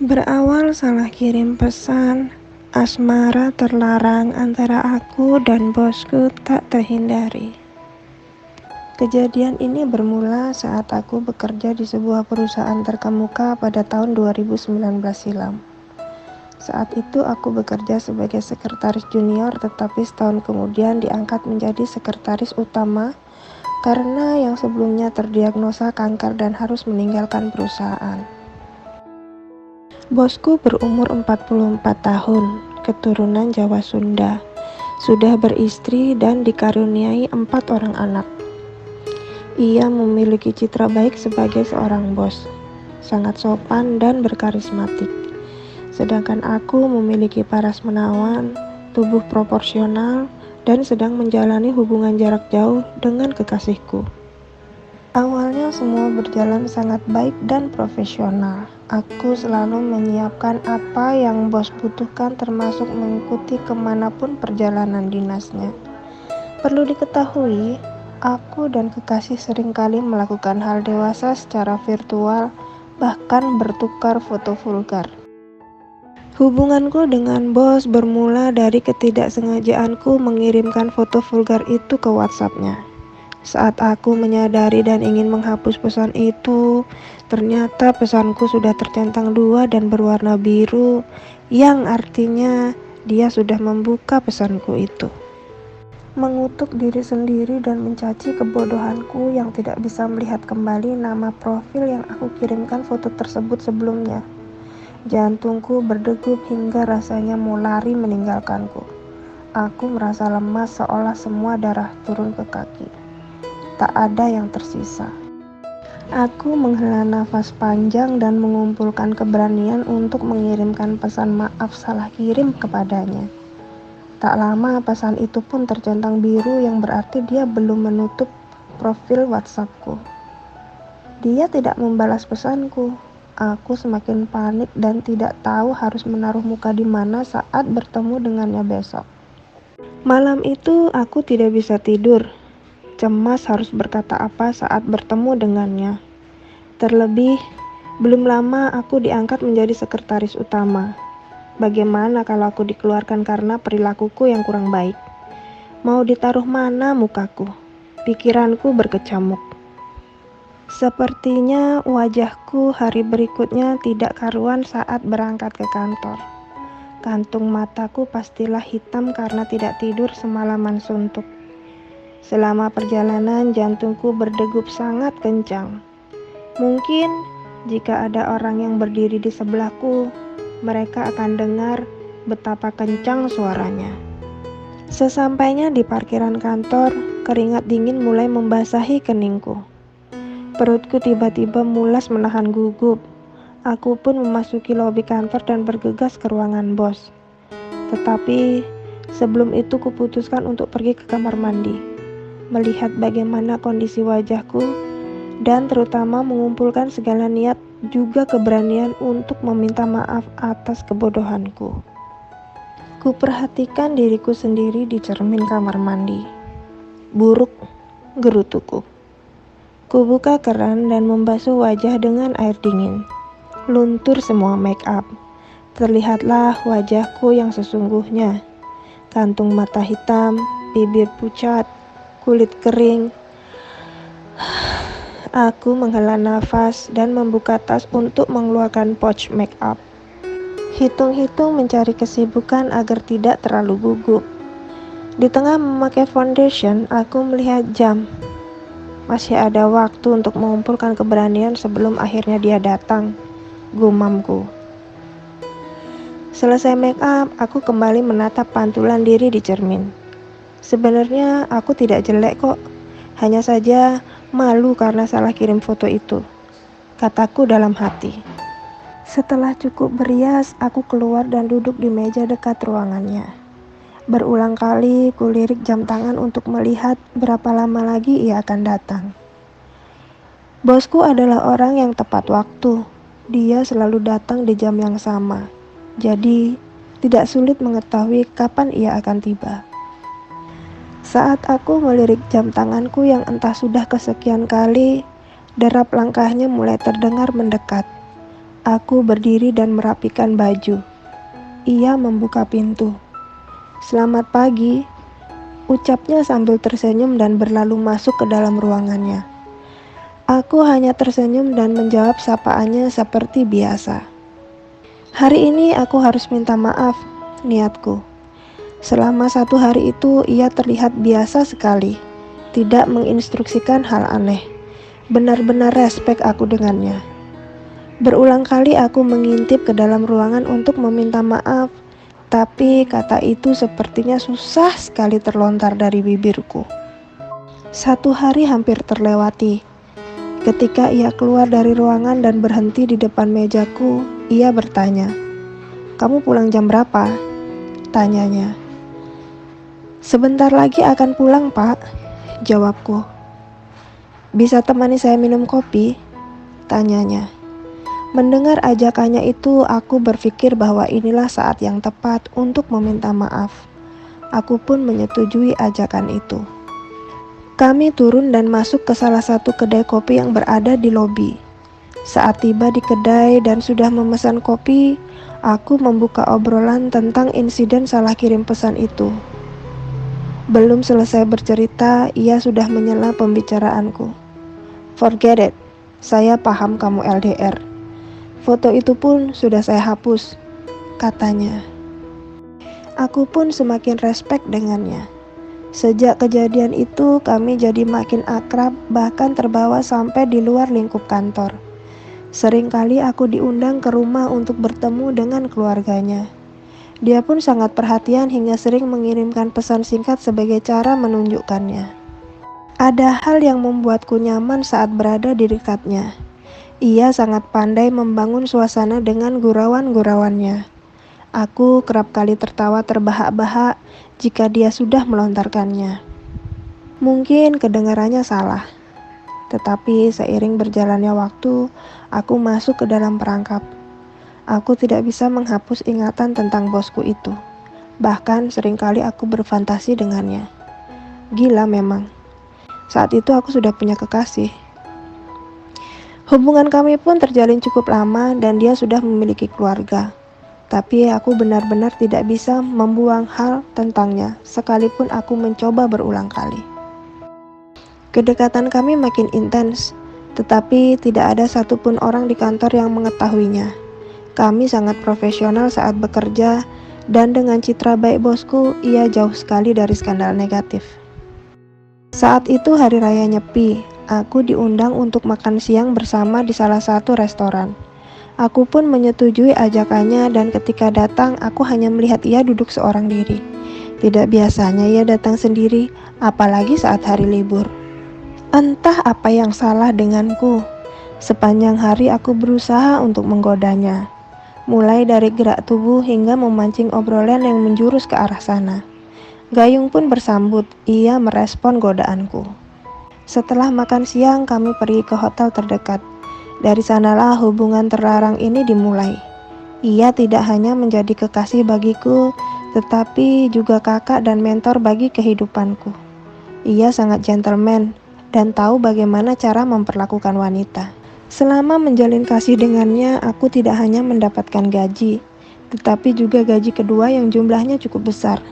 Berawal salah kirim pesan, asmara terlarang antara aku dan bosku tak terhindari. Kejadian ini bermula saat aku bekerja di sebuah perusahaan terkemuka pada tahun 2019 silam. Saat itu aku bekerja sebagai sekretaris junior, tetapi setahun kemudian diangkat menjadi sekretaris utama karena yang sebelumnya terdiagnosa kanker dan harus meninggalkan perusahaan. Bosku berumur 44 tahun, keturunan Jawa Sunda, sudah beristri dan dikaruniai 4 orang anak. Ia memiliki citra baik sebagai seorang bos, sangat sopan dan berkarismatik. Sedangkan aku memiliki paras menawan, tubuh proporsional, dan sedang menjalani hubungan jarak jauh dengan kekasihku. Awalnya semua berjalan sangat baik dan profesional. Aku selalu menyiapkan apa yang bos butuhkan, termasuk mengikuti kemanapun perjalanan dinasnya. Perlu diketahui, aku dan kekasih seringkali melakukan hal dewasa secara virtual, bahkan bertukar foto vulgar. Hubunganku dengan bos bermula dari ketidaksengajaanku mengirimkan foto vulgar itu ke WhatsApp-nya. Saat aku menyadari dan ingin menghapus pesan itu, ternyata pesanku sudah tercentang 2 dan berwarna biru, yang artinya dia sudah membuka pesanku itu. Mengutuk diri sendiri dan mencaci kebodohanku yang tidak bisa melihat kembali nama profil yang aku kirimkan foto tersebut sebelumnya. Jantungku berdegup hingga rasanya mau lari meninggalkanku. Aku merasa lemas, seolah semua darah turun ke kaki. Tak ada yang tersisa. Aku menghela nafas panjang dan mengumpulkan keberanian untuk mengirimkan pesan maaf salah kirim kepadanya. Tak lama pesan itu pun tercentang biru, yang berarti dia belum menutup profil WhatsAppku. Dia tidak membalas pesanku. Aku semakin panik dan tidak tahu harus menaruh muka di mana saat bertemu dengannya besok. Malam itu aku tidak bisa tidur. Cemas harus berkata apa saat bertemu dengannya. Terlebih, belum lama aku diangkat menjadi sekretaris utama. Bagaimana kalau aku dikeluarkan karena perilakuku yang kurang baik? Mau ditaruh mana mukaku? Pikiranku berkecamuk. Sepertinya wajahku hari berikutnya tidak karuan saat berangkat ke kantor. Kantung mataku pastilah hitam karena tidak tidur semalaman suntuk. Selama perjalanan jantungku berdegup sangat kencang. Mungkin jika ada orang yang berdiri di sebelahku, mereka akan dengar betapa kencang suaranya. Sesampainya di parkiran kantor, keringat dingin mulai membasahi keningku. Perutku tiba-tiba mulas menahan gugup. Aku pun memasuki lobi kantor dan bergegas ke ruangan bos. Tetapi sebelum itu kuputuskan untuk pergi ke kamar mandi, melihat bagaimana kondisi wajahku, dan terutama mengumpulkan segala niat juga keberanian untuk meminta maaf atas kebodohanku. Kuperhatikan diriku sendiri di cermin kamar mandi. Buruk gerutuku. Kubuka keran dan membasuh wajah dengan air dingin. Luntur semua make up. Terlihatlah wajahku yang sesungguhnya. Kantung mata hitam, bibir pucat, kulit kering. Aku menghela nafas dan membuka tas untuk mengeluarkan pouch make up. Hitung-hitung mencari kesibukan agar tidak terlalu gugup. Di tengah memakai foundation, aku melihat jam. Masih ada waktu untuk mengumpulkan keberanian sebelum akhirnya dia datang, gumamku. Selesai make up, aku kembali menatap pantulan diri di cermin. Sebenarnya aku tidak jelek kok, hanya saja malu karena salah kirim foto itu, kataku dalam hati. Setelah cukup berias, aku keluar dan duduk di meja dekat ruangannya. Berulang kali kulirik jam tangan untuk melihat berapa lama lagi ia akan datang. Bosku adalah orang yang tepat waktu. Dia selalu datang di jam yang sama. Jadi, tidak sulit mengetahui kapan ia akan tiba. Saat aku melirik jam tanganku yang entah sudah kesekian kali, derap langkahnya mulai terdengar mendekat. Aku berdiri dan merapikan baju. Ia membuka pintu. "Selamat pagi," ucapnya sambil tersenyum dan berlalu masuk ke dalam ruangannya. Aku hanya tersenyum dan menjawab sapaannya seperti biasa. Hari ini aku harus minta maaf, niatku. Selama 1 hari itu ia terlihat biasa sekali, tidak menginstruksikan hal aneh. Benar-benar respek aku dengannya. Berulang kali aku mengintip ke dalam ruangan untuk meminta maaf, tapi kata itu sepertinya susah sekali terlontar dari bibirku. 1 hari hampir terlewati. Ketika ia keluar dari ruangan dan berhenti di depan mejaku, ia bertanya, "Kamu pulang jam berapa?" tanyanya. "Sebentar lagi akan pulang, Pak," jawabku. "Bisa temani saya minum kopi?" tanyanya. Mendengar ajakannya itu, aku berpikir bahwa inilah saat yang tepat untuk meminta maaf. Aku pun menyetujui ajakan itu. Kami turun dan masuk ke salah satu kedai kopi yang berada di lobi. Saat tiba di kedai dan sudah memesan kopi, aku membuka obrolan tentang insiden salah kirim pesan itu. Belum selesai bercerita, ia sudah menyela pembicaraanku. "Forget it, saya paham kamu LDR. Foto itu pun sudah saya hapus," katanya. Aku pun semakin respek dengannya. Sejak kejadian itu, kami jadi makin akrab, bahkan terbawa sampai di luar lingkup kantor. Seringkali aku diundang ke rumah untuk bertemu dengan keluarganya. Dia pun sangat perhatian hingga sering mengirimkan pesan singkat sebagai cara menunjukkannya. Ada hal yang membuatku nyaman saat berada di dekatnya. Ia sangat pandai membangun suasana dengan gurauan-gurauannya. Aku kerap kali tertawa terbahak-bahak jika dia sudah melontarkannya. Mungkin kedengarannya salah, tetapi seiring berjalannya waktu, aku masuk ke dalam perangkap. Aku tidak bisa menghapus ingatan tentang bosku itu. Bahkan seringkali aku berfantasi dengannya. Gila memang. Saat itu aku sudah punya kekasih. Hubungan kami pun terjalin cukup lama dan dia sudah memiliki keluarga. Tapi aku benar-benar tidak bisa membuang hal tentangnya, sekalipun aku mencoba berulang kali. Kedekatan kami makin intens, tetapi tidak ada satupun orang di kantor yang mengetahuinya. Kami sangat profesional saat bekerja, dan dengan citra baik bosku, ia jauh sekali dari skandal negatif. Saat itu hari raya Nyepi. Aku diundang untuk makan siang bersama di salah satu restoran. Aku pun menyetujui ajakannya dan ketika datang aku hanya melihat ia duduk seorang diri. Tidak biasanya ia datang sendiri, apalagi saat hari libur. Entah apa yang salah denganku. Sepanjang hari aku berusaha untuk menggodanya. Mulai dari gerak tubuh hingga memancing obrolan yang menjurus ke arah sana. Gayung pun bersambut, ia merespon godaanku. Setelah makan siang, kami pergi ke hotel terdekat. Dari sanalah hubungan terlarang ini dimulai. Ia tidak hanya menjadi kekasih bagiku, tetapi juga kakak dan mentor bagi kehidupanku. Ia sangat gentleman dan tahu bagaimana cara memperlakukan wanita. Selama menjalin kasih dengannya, aku tidak hanya mendapatkan gaji, tetapi juga gaji kedua yang jumlahnya cukup besar.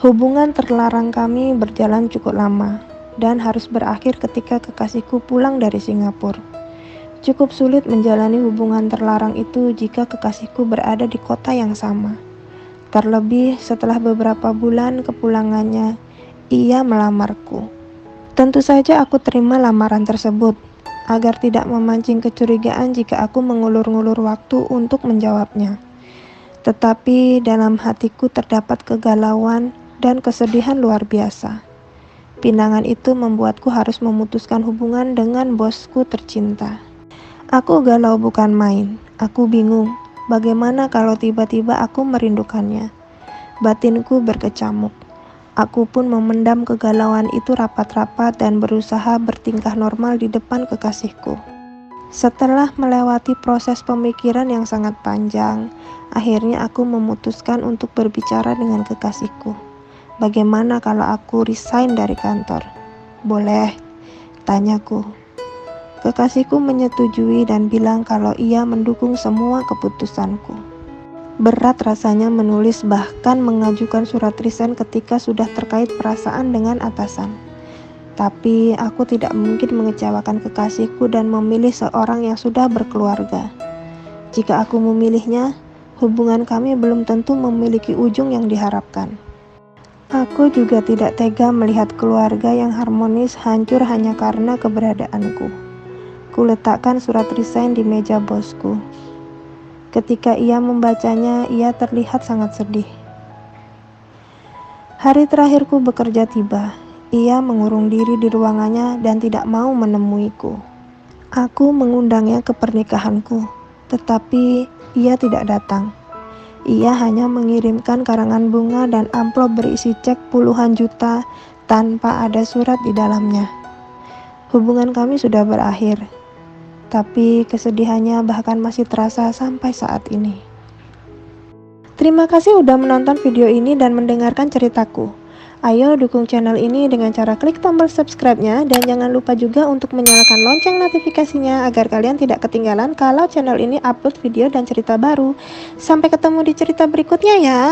Hubungan terlarang kami berjalan cukup lama dan harus berakhir ketika kekasihku pulang dari Singapura. Cukup sulit menjalani hubungan terlarang itu jika kekasihku berada di kota yang sama. Terlebih setelah beberapa bulan kepulangannya, ia melamarku. Tentu saja aku terima lamaran tersebut, agar tidak memancing kecurigaan jika aku mengulur-ngulur waktu untuk menjawabnya. Tetapi dalam hatiku terdapat kegalauan dan kesedihan luar biasa. Pinangan itu membuatku harus memutuskan hubungan dengan bosku tercinta. Aku galau bukan main. Aku bingung, bagaimana kalau tiba-tiba aku merindukannya. Batinku berkecamuk. Aku pun memendam kegalauan itu rapat-rapat dan berusaha bertingkah normal di depan kekasihku. Setelah melewati proses pemikiran yang sangat panjang, akhirnya aku memutuskan untuk berbicara dengan kekasihku. Bagaimana kalau aku resign dari kantor? Boleh, tanyaku. Kekasihku menyetujui dan bilang kalau ia mendukung semua keputusanku. Berat rasanya menulis bahkan mengajukan surat resign ketika sudah terkait perasaan dengan atasan. Tapi aku tidak mungkin mengecewakan kekasihku dan memilih seorang yang sudah berkeluarga. Jika aku memilihnya, hubungan kami belum tentu memiliki ujung yang diharapkan. Aku juga tidak tega melihat keluarga yang harmonis hancur hanya karena keberadaanku. Kuletakkan surat resign di meja bosku. Ketika ia membacanya, ia terlihat sangat sedih. Hari terakhirku bekerja tiba. Ia mengurung diri di ruangannya dan tidak mau menemuiku. Aku mengundangnya ke pernikahanku, tetapi ia tidak datang. Ia hanya mengirimkan karangan bunga dan amplop berisi cek puluhan juta tanpa ada surat di dalamnya. Hubungan kami sudah berakhir. Tapi kesedihannya bahkan masih terasa sampai saat ini. Terima kasih udah menonton video ini dan mendengarkan ceritaku. Ayo dukung channel ini dengan cara klik tombol subscribe-nya dan jangan lupa juga untuk menyalakan lonceng notifikasinya agar kalian tidak ketinggalan kalau channel ini upload video dan cerita baru. Sampai ketemu di cerita berikutnya ya.